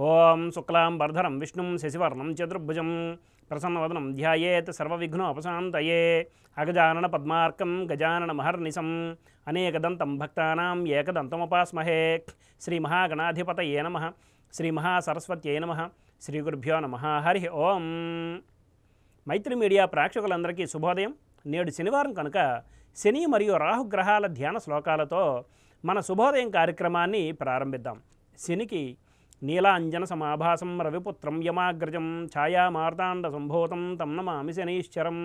ఓం శుక్లాం వరధరం విష్ణుం శశివర్ణం చతుర్భుజం ప్రసన్నవదనం ధ్యాయేత్ సర్వవిఘ్నోపశాంతయే అగజానన పద్మార్కం గజానన మహర్నిశం అనేకదంతం భక్తానాం ఏకదంతముపాస్మహే శ్రీ మహాగణాధిపతయే నమః శ్రీ మహాసరస్వత్యై నమః శ్రీ గురుభ్యో నమః హరి ఓం. మైత్రి మీడియా ప్రేక్షకులందరికీ శుభోదయం. నేడు శనివారం కనుక శని మరియు రాహుగ్రహాల ధ్యాన శ్లోకాలతో మన శుభోదయం కార్యక్రమాన్ని ప్రారంభిద్దాం. శనికి నీలాంజన సమాభాసం రవిపుత్రం యమాగ్రజం ఛాయామార్తాండ సంభూతం తం నమామి శనీశ్వరం.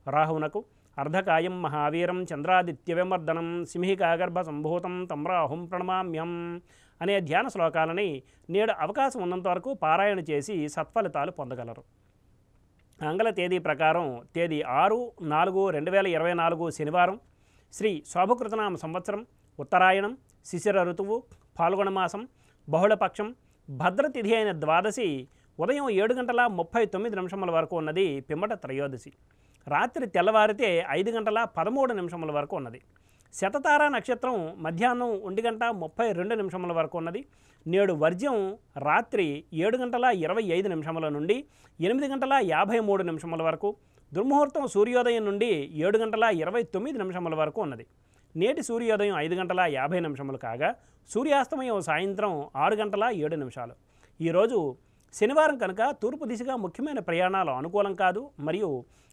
రాహునకు అర్ధకాయం మహావీరం చంద్రాదిత్య విమర్దనం సింహికాగర్భ సంభూతం తం రాహుం ప్రణమామ్యం అనే ధ్యాన శ్లోకాలని నేడు అవకాశం ఉన్నంత వరకు పారాయణ చేసి సత్ఫలితాలు పొందగలరు. ఆంగ్ల తేదీ ప్రకారం తేదీ 6/4/2024 శనివారం, శ్రీ శోభకృతనామ సంవత్సరం, ఉత్తరాయణం, శిశిర ఋతువు, పాల్గొనమాసం, బహుళపక్షం, భద్రతిథి అయిన ద్వాదశి ఉదయం 7:39 వరకు ఉన్నది. పిమ్మట త్రయోదశి రాత్రి తెల్లవారితే 5:13 వరకు ఉన్నది. శతతార నక్షత్రం మధ్యాహ్నం 1:32 వరకు ఉన్నది. నేడు వర్జ్యం రాత్రి 7:25 నుండి 8:53 వరకు. దుర్ముహూర్తం సూర్యోదయం నుండి 7:29 వరకు ఉన్నది. నేటి సూర్యోదయం 5:50 కాగా సూర్యాస్తమయం సాయంత్రం 6:07. ఈరోజు శనివారం కనుక తూర్పు దిశగా ముఖ్యమైన ప్రయాణాలు అనుకూలం కాదు, మరియు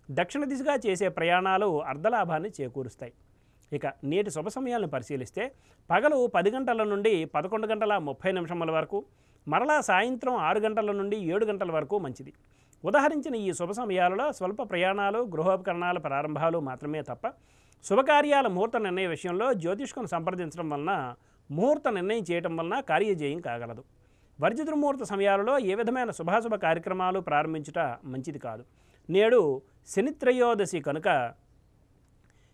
దక్షిణ దిశగా చేసే ప్రయాణాలు అర్ధలాభాన్ని చేకూరుస్తాయి. ఇక నేటి శుభ సమయాలను పరిశీలిస్తే పగలు 10 గంటల నుండి 11:30 వరకు, మరలా సాయంత్రం 6 గంటల నుండి 7 గంటల వరకు మంచిది. ఉదాహరించిన ఈ శుభ సమయాలలో స్వల్ప ప్రయాణాలు, గృహోపకరణాల ప్రారంభాలు మాత్రమే తప్ప శుభకార్యాల ముహూర్త నిర్ణయ విషయంలో జ్యోతిష్కును సంప్రదించడం వలన, ముహూర్త నిర్ణయం చేయటం వలన కార్యజయం కాగలదు. వర్జిత ముహూర్త సమయాలలో ఏ విధమైన శుభాశుభ కార్యక్రమాలు ప్రారంభించుట మంచిది కాదు. నేడు శనిత్రయోదశి కనుక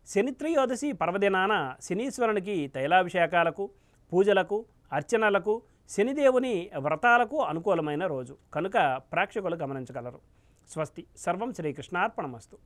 శనిత్రయోదశి పర్వదినాన శనీశ్వరునికి తైలాభిషేకాలకు, పూజలకు, అర్చనలకు, శనిదేవుని వ్రతాలకు అనుకూలమైన రోజు కనుక ప్రేక్షకులు గమనించగలరు. స్వస్తి. సర్వం శ్రీకృష్ణార్పణమస్తు.